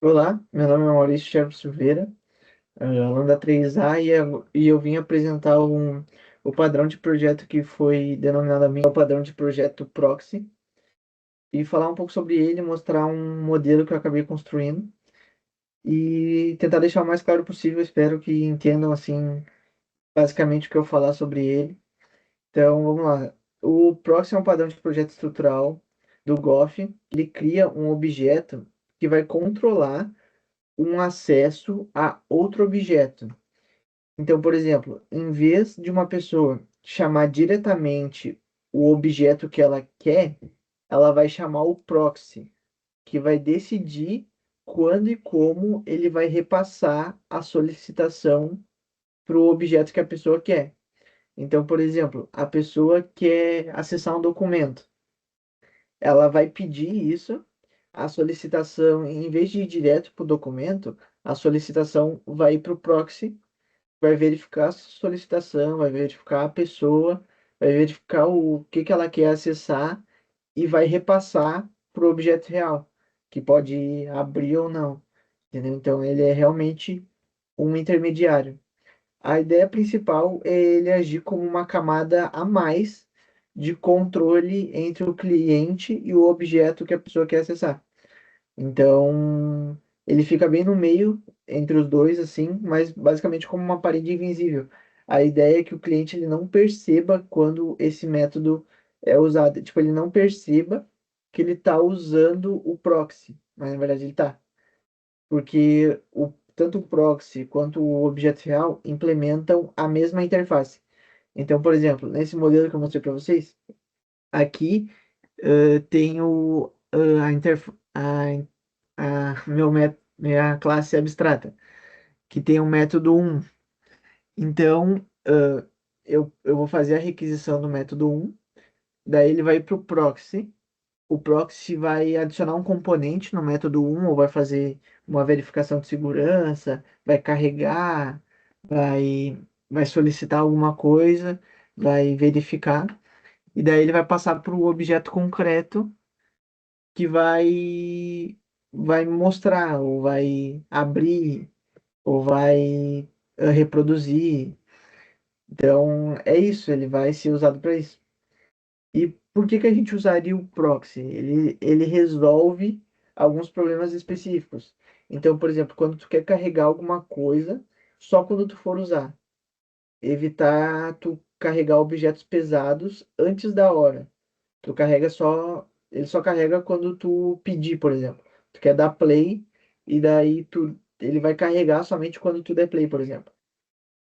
Olá, meu nome é Maurício Scherb Silveira, aluno da 3A e eu vim apresentar o padrão de projeto que foi denominadamente o padrão de projeto Proxy e falar um pouco sobre ele, mostrar um modelo que eu acabei construindo e tentar deixar o mais claro possível. Espero que entendam assim basicamente o que eu falar sobre ele. Então, vamos lá. O Proxy é um padrão de projeto estrutural do Goff. Ele cria um objeto que vai controlar um acesso a outro objeto. Então, por exemplo, em vez de uma pessoa chamar diretamente o objeto que ela quer, ela vai chamar o proxy, que vai decidir quando e como ele vai repassar a solicitação para o objeto que a pessoa quer. Então, por exemplo, a pessoa quer acessar um documento. Ela vai pedir isso, a solicitação, em vez de ir direto para o documento, a solicitação vai para o proxy, vai verificar a solicitação, vai verificar a pessoa, vai verificar o que ela quer acessar e vai repassar para o objeto real, que pode abrir ou não. Entendeu? Então, ele é realmente um intermediário. A ideia principal é ele agir como uma camada a mais de controle entre o cliente e o objeto que a pessoa quer acessar. Então, ele fica bem no meio entre os dois, assim, mas basicamente como uma parede invisível. A ideia é que o cliente ele não perceba quando esse método é usado. Tipo, ele não perceba que ele está usando o proxy, mas na verdade ele está. Porque tanto o proxy quanto o objeto real implementam a mesma interface. Então, por exemplo, nesse modelo que eu mostrei para vocês, aqui tem minha classe abstrata, que tem um método 1. Então, eu vou fazer a requisição do método 1, daí ele vai para o proxy. O proxy vai adicionar um componente no método 1, ou vai fazer uma verificação de segurança, vai carregar, vai solicitar alguma coisa, vai verificar, e daí ele vai passar para o objeto concreto que vai mostrar, ou vai abrir, ou vai reproduzir. Então, é isso, ele vai ser usado para isso. E por que que a gente usaria o proxy? Ele resolve alguns problemas específicos. Então, por exemplo, quando tu quer carregar alguma coisa, só quando tu for usar. Evitar tu carregar objetos pesados antes da hora. Tu carrega só, ele só carrega quando tu pedir, por exemplo. Tu quer dar play e daí ele vai carregar somente quando tu der play, por exemplo.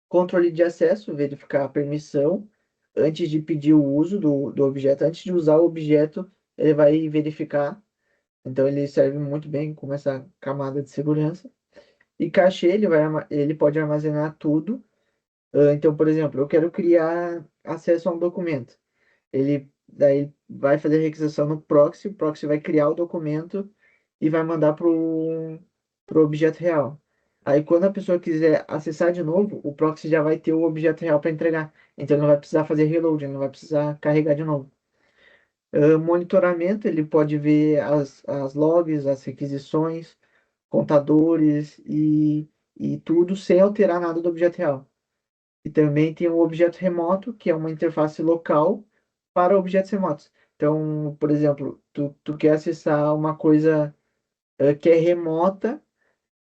Controle de acesso, verificar a permissão antes de pedir o uso do objeto. Antes de usar o objeto, ele vai verificar. Então ele serve muito bem como essa camada de segurança. E cachê, ele pode armazenar tudo. Então, por exemplo, eu quero criar acesso a um documento. Ele daí vai fazer a requisição no proxy, o proxy vai criar o documento e vai mandar pro objeto real. Aí quando a pessoa quiser acessar de novo, o proxy já vai ter o objeto real para entregar. Então ele não vai precisar fazer reload, ele não vai precisar carregar de novo. Monitoramento, ele pode ver as logs, as requisições, contadores e tudo sem alterar nada do objeto real. E também tem o objeto remoto, que é uma interface local para objetos remotos. Então, por exemplo, tu quer acessar uma coisa que é remota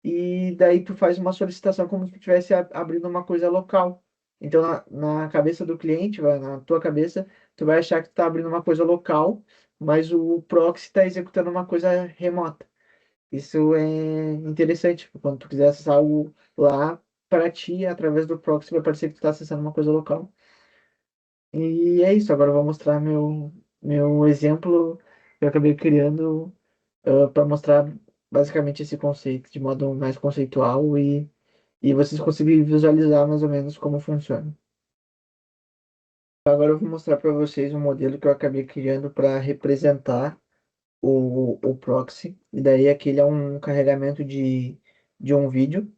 e daí tu faz uma solicitação como se tu estivesse abrindo uma coisa local. Então, na cabeça do cliente, na tua cabeça, tu vai achar que tu está abrindo uma coisa local, mas o proxy está executando uma coisa remota. Isso é interessante, quando tu quiser acessar algo lá, para ti, através do proxy, vai parecer que tu está acessando uma coisa local. E é isso, agora eu vou mostrar meu exemplo que eu acabei criando para mostrar basicamente esse conceito de modo mais conceitual e vocês conseguirem visualizar mais ou menos como funciona. Agora eu vou mostrar para vocês um modelo que eu acabei criando para representar o proxy, e daí aquele é um carregamento de um vídeo.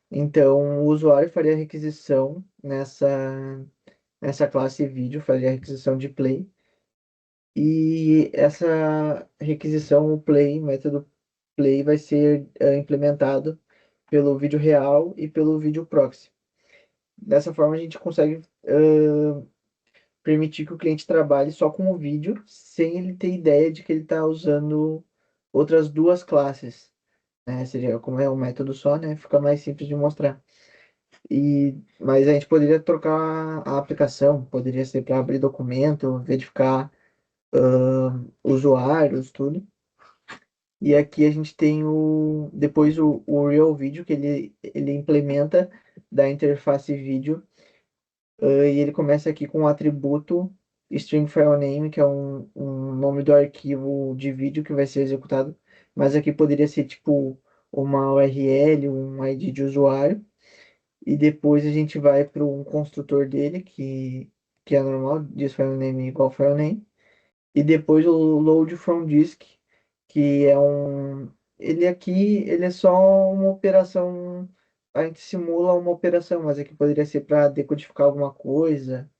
Então, o usuário faria a requisição nessa classe vídeo, faria a requisição de play. E essa requisição, o play, método Play vai ser implementado pelo vídeo real e pelo vídeo proxy. Dessa forma, a gente consegue permitir que o cliente trabalhe só com o vídeo, sem ele ter ideia de que ele está usando outras duas classes, né? Seria como é um método só, né? Fica mais simples de mostrar. Mas a gente poderia trocar a aplicação, poderia ser para abrir documento, verificar usuários, tudo. E aqui a gente tem depois o Real Video, que ele implementa da interface vídeo. E ele começa aqui com o atributo string file name, que é um nome do arquivo de vídeo que vai ser executado. Mas aqui poderia ser tipo uma URL, um ID de usuário. E depois a gente vai para um construtor dele, que é normal, diz file name igual file name. E depois o load from disk, que é um. Ele aqui, ele é só uma operação. A gente simula uma operação, mas aqui poderia ser para decodificar alguma coisa,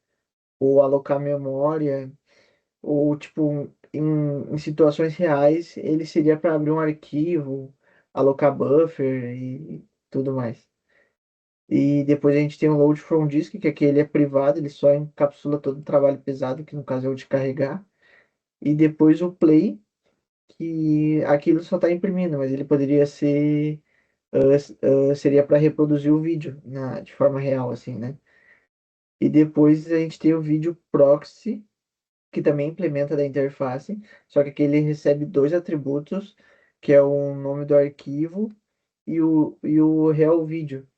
ou alocar memória, ou tipo, em situações reais, ele seria para abrir um arquivo, alocar buffer e tudo mais. E depois a gente tem o load from disk, que aqui ele é privado, ele só encapsula todo o trabalho pesado, que no caso é o de carregar. E depois o play, que aquilo só está imprimindo, mas ele poderia ser, seria para reproduzir o vídeo de forma real, assim, né? E depois a gente tem o vídeo proxy, que também implementa da interface, só que aqui ele recebe dois atributos, que é o nome do arquivo e o real vídeo,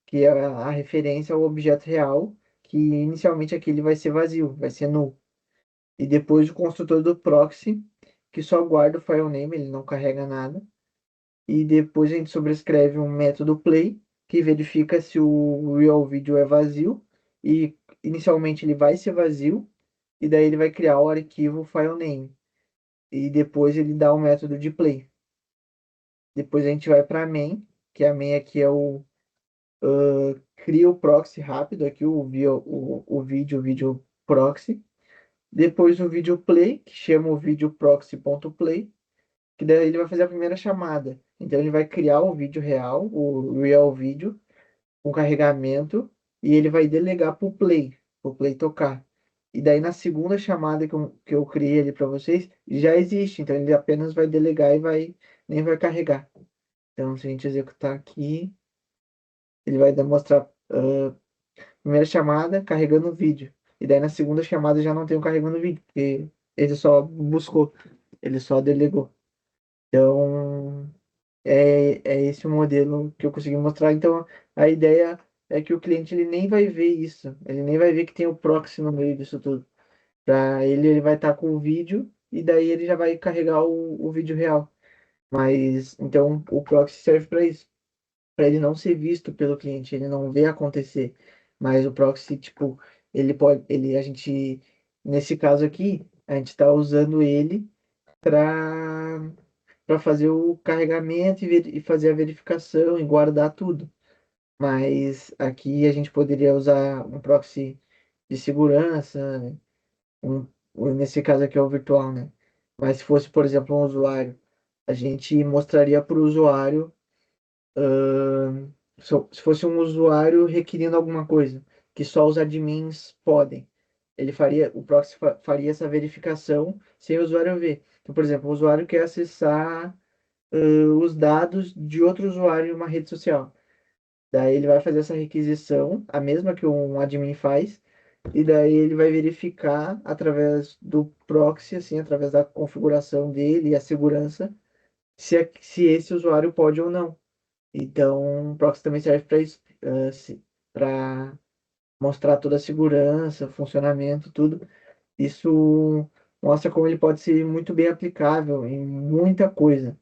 que é a referência ao objeto real, que inicialmente aqui ele vai ser vazio, vai ser null. E depois o construtor do proxy, que só guarda o file name, ele não carrega nada. E depois a gente sobrescreve um método play, que verifica se o real video é vazio. E inicialmente ele vai ser vazio, e daí ele vai criar o arquivo file name. E depois ele dá o método de play. Depois a gente vai para main, que a main aqui é cria o proxy rápido, aqui o vídeo proxy. Depois o vídeo play, que chama o vídeo proxy.play, que daí ele vai fazer a primeira chamada. Então ele vai criar o vídeo real, o real vídeo, com carregamento, e ele vai delegar para o play tocar. E daí na segunda chamada que eu criei ali para vocês, já existe, então ele apenas vai delegar e nem vai carregar. Então se a gente executar aqui, ele vai demonstrar primeira chamada carregando o vídeo. E daí na segunda chamada já não tem o carregando o vídeo, porque ele só buscou, ele só delegou. Então, é esse o modelo que eu consegui mostrar. Então, a ideia é que o cliente ele nem vai ver isso, ele nem vai ver que tem o proxy no meio disso tudo. Para ele vai estar com o vídeo e daí ele já vai carregar o vídeo real. Mas então o proxy serve para isso, para ele não ser visto pelo cliente, ele não vê acontecer. Mas o proxy, tipo, ele pode, a gente, nesse caso aqui, a gente está usando ele para fazer o carregamento e fazer a verificação e guardar tudo. Mas aqui a gente poderia usar um proxy de segurança, né? Nesse caso aqui é o virtual, né? Mas se fosse, por exemplo, um usuário, a gente mostraria para o usuário, se fosse um usuário requerindo alguma coisa, que só os admins podem, o proxy faria essa verificação sem o usuário ver. Então, por exemplo, o usuário quer acessar os dados de outro usuário em uma rede social. Daí ele vai fazer essa requisição, a mesma que um admin faz, e daí ele vai verificar através do proxy, assim, através da configuração dele e a segurança, se esse usuário pode ou não. Então, o proxy também serve para isso, para mostrar toda a segurança, funcionamento, tudo. Isso mostra como ele pode ser muito bem aplicável em muita coisa.